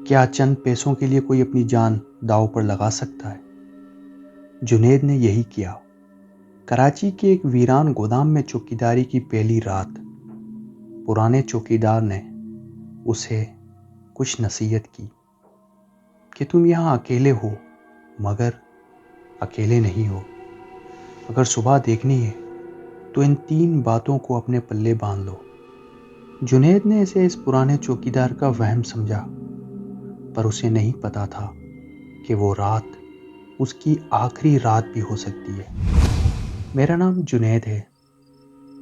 کیا چند پیسوں کے لیے کوئی اپنی جان داؤ پر لگا سکتا ہے؟ جنید نے یہی کیا۔ کراچی کے ایک ویران گودام میں چوکیداری کی پہلی رات پرانے چوکیدار نے اسے کچھ نصیحت کی کہ تم یہاں اکیلے ہو مگر اکیلے نہیں ہو۔ اگر صبح دیکھنی ہے تو ان 3 باتوں کو اپنے پلے باندھ لو۔ جنید نے اسے اس پرانے چوکیدار کا وہم سمجھا، پر اسے نہیں پتا تھا کہ وہ رات اس کی آخری رات بھی ہو سکتی ہے۔ میرا نام جنید ہے۔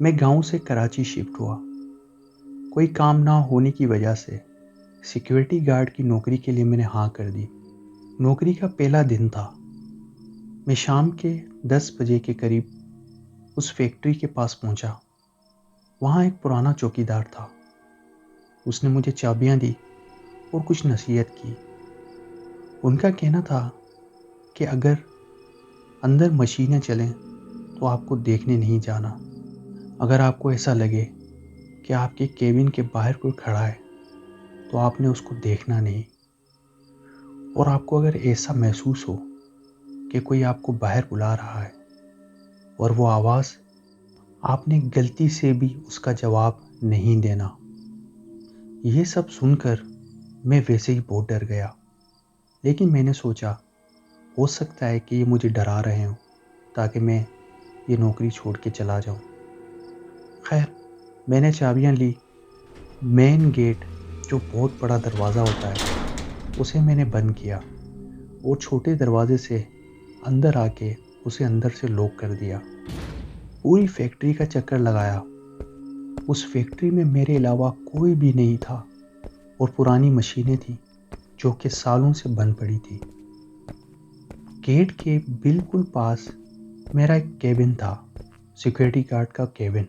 میں گاؤں سے کراچی شفٹ ہوا۔ کوئی کام نہ ہونے کی وجہ سے سیکیورٹی گارڈ کی نوکری کے لیے میں نے ہاں کر دی۔ نوکری کا پہلا دن تھا۔ میں شام کے 10 بجے کے قریب اس فیکٹری کے پاس پہنچا۔ وہاں ایک پرانا چوکیدار تھا۔ اس نے مجھے چابیاں دی اور کچھ نصیحت کی۔ ان کا کہنا تھا کہ اگر اندر مشینیں چلیں تو آپ کو دیکھنے نہیں جانا۔ اگر آپ کو ایسا لگے کہ آپ کے کیبن کے باہر کوئی کھڑا ہے تو آپ نے اس کو دیکھنا نہیں، اور آپ کو اگر ایسا محسوس ہو کہ کوئی آپ کو باہر بلا رہا ہے اور وہ آواز آپ نے غلطی سے بھی اس کا جواب نہیں دینا۔ یہ سب سن کر میں ویسے ہی بہت ڈر گیا، لیکن میں نے سوچا ہو سکتا ہے کہ یہ مجھے ڈرا رہے ہوں تاکہ میں یہ نوکری چھوڑ کے چلا جاؤں۔ خیر، میں نے چابیاں لی۔ مین گیٹ جو بہت بڑا دروازہ ہوتا ہے اسے میں نے بند کیا اور چھوٹے دروازے سے اندر آ کے اسے اندر سے لاک کر دیا۔ پوری فیکٹری کا چکر لگایا۔ اس فیکٹری میں میرے علاوہ کوئی بھی نہیں تھا اور پرانی مشینیں تھیں جو کہ سالوں سے بند پڑی تھی۔ گیٹ کے بالکل پاس میرا ایک کیبن تھا، سیکیورٹی گارڈ کا کیبن۔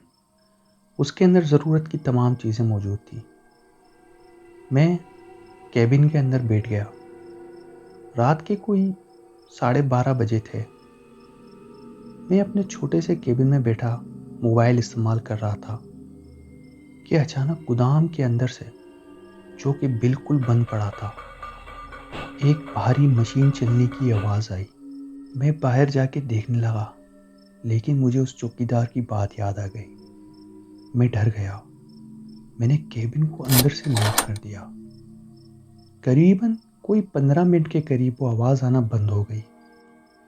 اس کے اندر ضرورت کی تمام چیزیں موجود تھیں۔ میں کیبن کے اندر بیٹھ گیا۔ رات کے کوئی 12:30 بجے تھے۔ میں اپنے چھوٹے سے کیبن میں بیٹھا موبائل استعمال کر رہا تھا کہ اچانک گودام کے اندر سے، جو کہ بالکل بند پڑا تھا، ایک بھاری مشین چلنے کی آواز آئی۔ میں باہر جا کے دیکھنے لگا، لیکن مجھے اس چوکیدار کی بات یاد آ گئی۔ میں ڈر گیا۔ میں نے کیبن کو اندر سے لاک کر دیا۔ قریباً کوئی 15 منٹ کے قریب وہ آواز آنا بند ہو گئی۔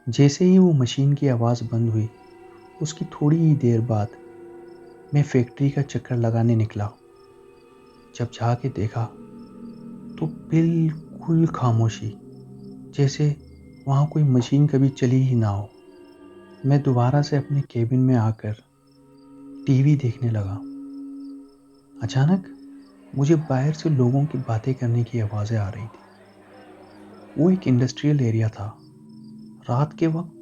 جیسے ہی وہ مشین کی آواز بند ہوئی، اس کی تھوڑی ہی دیر بعد میں فیکٹری کا چکر لگانے نکلا۔ جب جا کے دیکھا تو بالکل خاموشی، جیسے وہاں کوئی مشین کبھی چلی ہی نہ ہو۔ میں دوبارہ سے اپنے کیبن میں آ کر ٹی وی دیکھنے لگا۔ اچانک مجھے باہر سے لوگوں کی باتیں کرنے کی آوازیں آ رہی تھی۔ وہ ایک انڈسٹریل ایریا تھا۔ رات کے وقت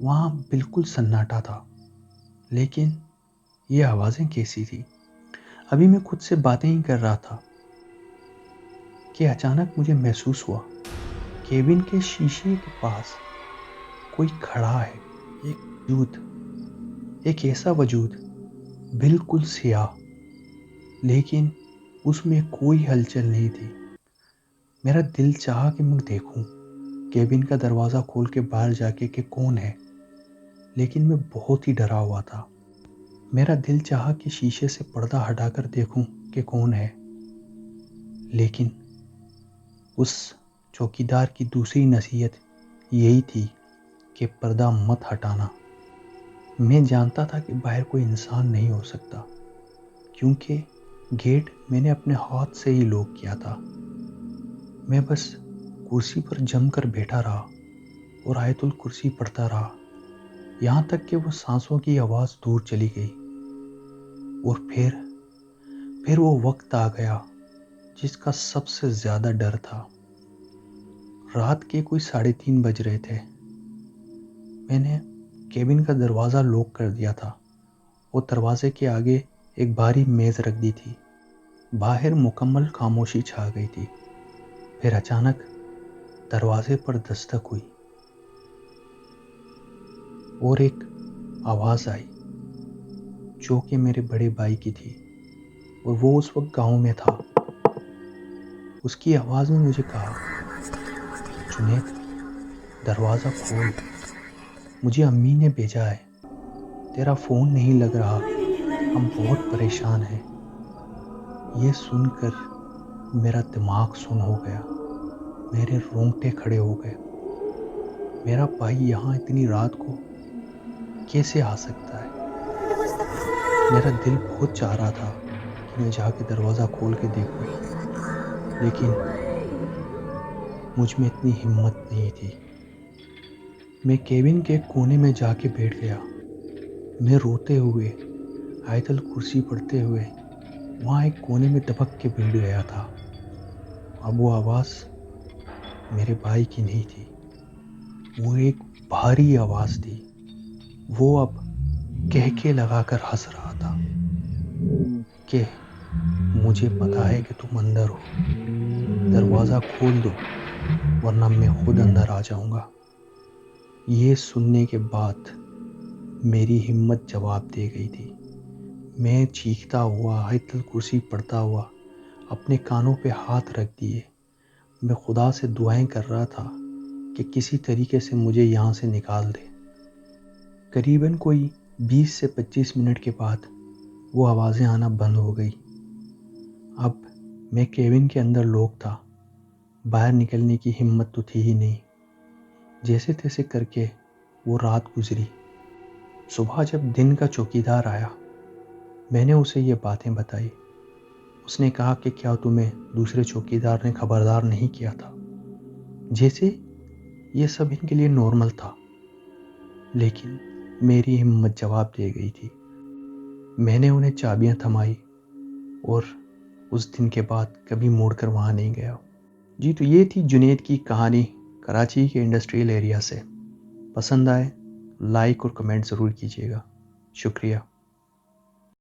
وہاں بالکل سناٹا تھا، لیکن یہ آوازیں کیسی تھی؟ ابھی میں خود سے باتیں ہی کر رہا تھا کہ اچانک مجھے محسوس ہوا کیبن کے شیشے کے پاس کوئی کھڑا ہے۔ ایک ایسا وجود بالکل سیاہ، لیکن اس میں کوئی ہلچل نہیں تھی۔ میرا دل چاہا کہ میں دیکھوں کیبن کا دروازہ کھول کے باہر جا کے کہ کون ہے، لیکن میں بہت ہی ڈرا ہوا تھا۔ میرا دل چاہا کہ شیشے سے پردہ ہٹا کر دیکھوں کہ کون ہے، لیکن اس چوکیدار کی دوسری نصیحت یہی تھی کہ پردہ مت ہٹانا۔ میں جانتا تھا کہ باہر کوئی انسان نہیں ہو سکتا، کیونکہ گیٹ میں نے اپنے ہاتھ سے ہی لاک کیا تھا۔ میں بس کرسی پر جم کر بیٹھا رہا اور آیت الکرسی پڑھتا رہا، یہاں تک کہ وہ سانسوں کی آواز دور چلی گئی۔ اور پھر وہ وقت آ گیا جس کا سب سے زیادہ ڈر تھا۔ رات کے کوئی 3:30 بج رہے تھے۔ میں نے کیبن کا دروازہ لاک کر دیا تھا اور دروازے کے آگے ایک بھاری میز رکھ دی تھی۔ باہر مکمل خاموشی چھا گئی تھی۔ پھر اچانک دروازے پر دستک ہوئی اور ایک آواز آئی جو کہ میرے بڑے بھائی کی تھی، اور وہ اس وقت گاؤں میں تھا۔ اس کی آواز نے مجھے کہا، جنید دروازہ کھول، مجھے امی نے بھیجا ہے، تیرا فون نہیں لگ رہا، ہم بہت پریشان ہیں۔ یہ سن کر میرا دماغ سن ہو گیا، میرے رونگٹے کھڑے ہو گئے۔ میرا بھائی یہاں اتنی رات کو کیسے آ سکتا ہے؟ میرا دل بہت چاہ رہا تھا کہ میں جا کے دروازہ کھول کے دیکھوں، لیکن مجھ میں اتنی ہمت نہیں تھی۔ میں کیبن کے کونے میں جا کے بیٹھ گیا۔ میں روتے ہوئے، آیت الکرسی پڑھتے ہوئے وہاں ایک کونے میں دبک کے بیٹھ گیا تھا۔ اب وہ آواز میرے بھائی کی نہیں تھی، وہ ایک بھاری آواز تھی۔ وہ اب کہکے لگا کر ہنس رہا تھا کہ مجھے پتا ہے کہ تم اندر ہو، دروازہ کھول دو ورنہ میں خود اندر آ جاؤں گا۔ یہ سننے کے بعد میری ہمت جواب دے گئی تھی۔ میں چیختا ہوا، آیت الکرسی پڑھتا ہوا اپنے کانوں پہ ہاتھ رکھ دیے، میں خدا سے دعائیں کر رہا تھا کہ کسی طریقے سے مجھے یہاں سے نکال دے۔ قریباً کوئی 20 سے 25 منٹ کے بعد وہ آوازیں آنا بند ہو گئی۔ اب میں کیبن کے اندر لوک تھا، باہر نکلنے کی ہمت تو تھی ہی نہیں۔ جیسے تیسے کر کے وہ رات گزری۔ صبح جب دن کا چوکیدار آیا، میں نے اسے یہ باتیں بتائی۔ اس نے کہا کہ کیا تمہیں دوسرے چوکیدار نے خبردار نہیں کیا تھا؟ جیسے یہ سب ان کے لیے نارمل تھا، لیکن میری ہمت جواب دے گئی تھی۔ میں نے انہیں چابیاں تھمائی اور اس دن کے بعد کبھی موڑ کر وہاں نہیں گیا۔ جی تو یہ تھی جنید کی کہانی کراچی کے انڈسٹریل ایریا سے۔ پسند آئے لائک اور کمنٹ ضرور کیجیے گا۔ شکریہ۔